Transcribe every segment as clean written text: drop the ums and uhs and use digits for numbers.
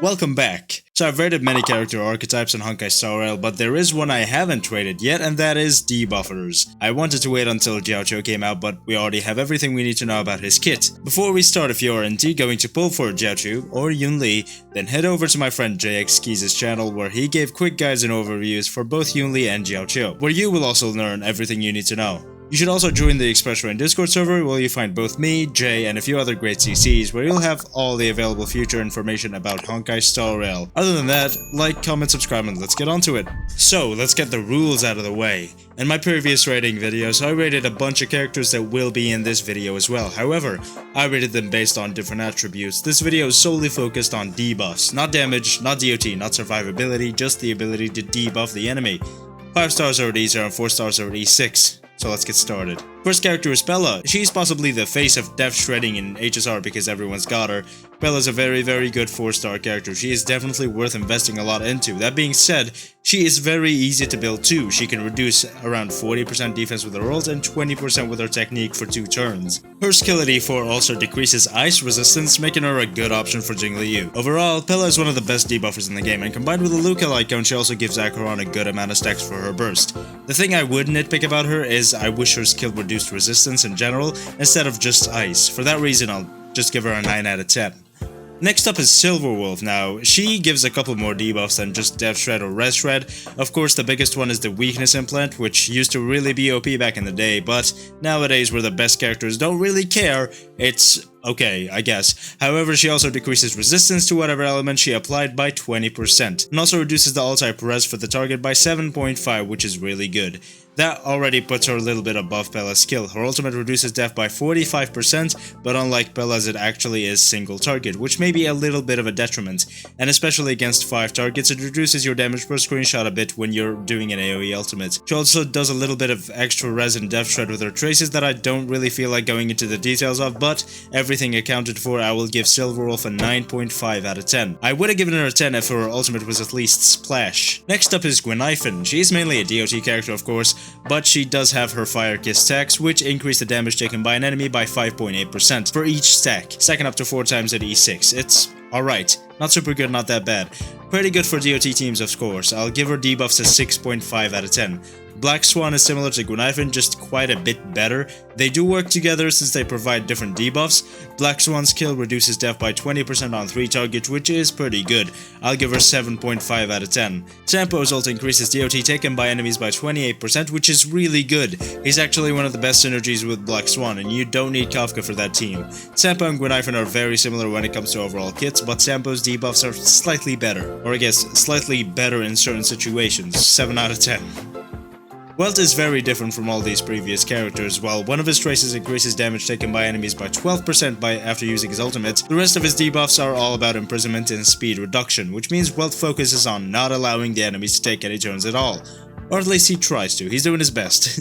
Welcome back. So I've rated many character archetypes in Honkai Star Rail, but there is one I haven't rated yet, and that is debuffers. I wanted to wait until Jiaoqiu came out, but we already have everything we need to know about his kit. Before we start, if you are indeed going to pull for Jiaoqiu or Yunli, then head over to my friend Jiaoqiu's channel where he gave quick guides and overviews for both Yunli and Jiaoqiu, where you will also learn everything you need to know. You should also join the Express Train Discord server where you find both me, Jay, and a few other great CCs where you'll have all the available future information about Honkai Star Rail. Other than that, like, comment, subscribe, and let's get onto it. So, let's get the rules out of the way. In my previous rating videos, I rated a bunch of characters that will be in this video as well. However, I rated them based on different attributes. This video is solely focused on debuffs. Not damage, not DOT, not survivability, just the ability to debuff the enemy. 5 stars are at E0 and 4 stars are at E6. So let's get started. First character is Pela. She's possibly the face of death shredding in HSR because everyone's got her. Pela's a very good 4-star character. She is definitely worth investing a lot into. That being said, she is very easy to build too. She can reduce around 40% defense with her ult and 20% with her technique for 2 turns. Her skill at E4 also decreases ice resistance, making her a good option for Jiaoqiu. Overall, Pela is one of the best debuffers in the game, and combined with the Luca icon, she also gives Aventurine a good amount of stacks for her burst. The thing I would nitpick about her is I wish her skill reduced resistance in general instead of just ice. For that reason, I'll just give her a 9 out of 10. Next up is Silverwolf. Now, she gives a couple more debuffs than just Death Shred or Res Shred. Of course, the biggest one is the Weakness Implant, which used to really be OP back in the day, but nowadays where the best characters don't really care, it's okay, I guess. However, she also decreases resistance to whatever element she applied by 20%, and also reduces the all-type res for the target by 7.5, which is really good. That already puts her a little bit above Pela's skill. Her ultimate reduces death by 45%, but unlike Pela's, it actually is single target, which may be a little bit of a detriment, and especially against 5 targets, it reduces your damage per screenshot a bit when you're doing an AoE ultimate. She also does a little bit of extra res and death shred with her traces that I don't really feel like going into the details of, but everything accounted for, I will give Silverwolf a 9.5 out of 10. I would have given her a 10 if her ultimate was at least Splash. Next up is Gwenaifen. She's mainly a DOT character, of course, but she does have her Fire Kiss stacks, which increase the damage taken by an enemy by 5.8% for each stack, stacking up to 4 times at E6. It's alright. Not super good, not that bad. Pretty good for DOT teams, of course. I'll give her debuffs a 6.5 out of 10. Black Swan is similar to Gwenaifen, just quite a bit better. They do work together since they provide different debuffs. Black Swan's kill reduces death by 20% on 3 targets, which is pretty good. I'll give her 7.5 out of 10. Sampo's ult increases DOT taken by enemies by 28%, which is really good. He's actually one of the best synergies with Black Swan, and you don't need Kafka for that team. Sampo and Gwenaifen are very similar when it comes to overall kits, but Sampo's debuffs are slightly better. Or I guess, slightly better in certain situations. 7 out of 10. Welt is very different from all these previous characters. While one of his traces increases damage taken by enemies by 12% after using his ultimate, the rest of his debuffs are all about imprisonment and speed reduction, which means Welt focuses on not allowing the enemies to take any turns at all. Or at least he tries to, he's doing his best.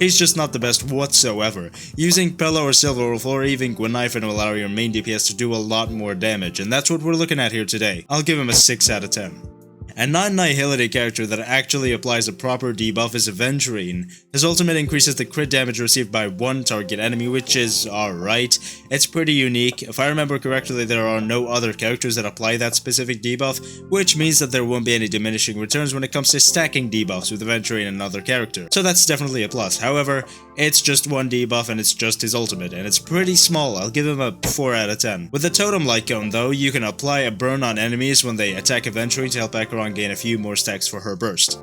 He's just not the best whatsoever. Using Pela or Silverwolf or even Gwenaifen will allow your main DPS to do a lot more damage, and that's what we're looking at here today. I'll give him a 6 out of 10. A non-nihility character that actually applies a proper debuff is Aventurine. His ultimate increases the crit damage received by 1 target enemy, which is alright. It's pretty unique. If I remember correctly, there are no other characters that apply that specific debuff, which means that there won't be any diminishing returns when it comes to stacking debuffs with Aventurine and another character. So that's definitely a plus. However, it's just 1 debuff and it's just his ultimate, and it's pretty small. I'll give him a 4 out of 10. With the totem icon though, you can apply a burn on enemies when they attack Aventurine to help Aventurine gain a few more stacks for her burst.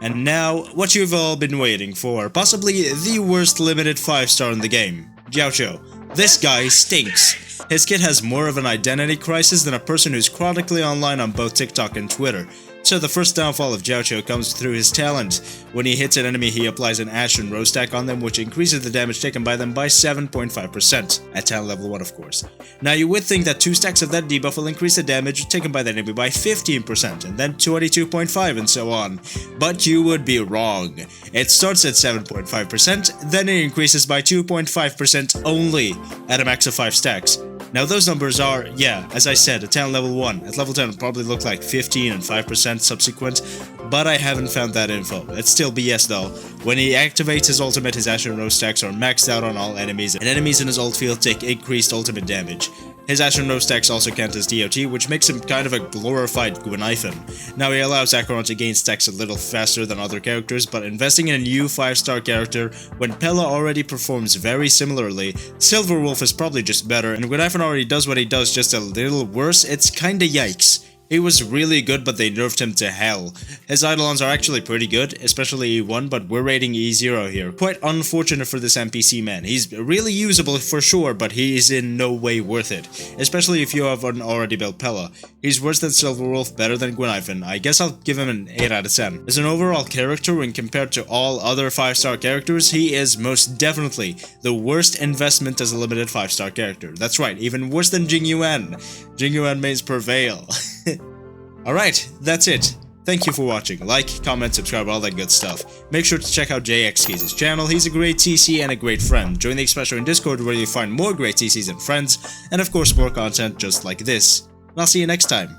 And now, what you've all been waiting for, possibly the worst limited 5-star in the game, Jiaoqiu. This guy stinks. His kit has more of an identity crisis than a person who's chronically online on both TikTok and Twitter. So the first downfall of Jiaoqiu comes through his talent. When he hits an enemy, he applies an Ash and Rose stack on them, which increases the damage taken by them by 7.5%, at talent level 1 of course. Now you would think that 2 stacks of that debuff will increase the damage taken by the enemy by 15%, and then 22.5% and so on. But you would be wrong. It starts at 7.5%, then it increases by 2.5% only at a max of 5 stacks. Now those numbers are, yeah, as I said, at talent level 1. At level 10 it'll probably look like 15 and 5% subsequent, but I haven't found that info. It's still BS though. When he activates his ultimate, his Ash and Rose stacks are maxed out on all enemies, and enemies in his ult field take increased ultimate damage. His Astronaut stacks also count as DOT, which makes him kind of a glorified Gwenifin. Now he allows Acheron to gain stacks a little faster than other characters, but investing in a new 5-star character when Pela already performs very similarly, Silverwolf is probably just better, and Gwenifin already does what he does just a little worse, it's kinda yikes. He was really good, but they nerfed him to hell. His Eidolons are actually pretty good, especially E1, but we're rating E0 here. Quite unfortunate for this NPC man. He's really usable for sure, but he is in no way worth it. Especially if you have an already built Pela. He's worse than Silverwolf, better than Gwenifin. I guess I'll give him an 8 out of 10. As an overall character, when compared to all other 5-star characters, he is most definitely the worst investment as a limited 5-star character. That's right, even worse than Jingyuan. Jingyuan mains prevail. Alright, that's it. Thank you for watching. Like, comment, subscribe, all that good stuff. Make sure to check out Jiaoqiu's channel. He's a great TC and a great friend. Join the Expression in Discord where you'll find more great TCs and friends, and of course more content just like this. And I'll see you next time.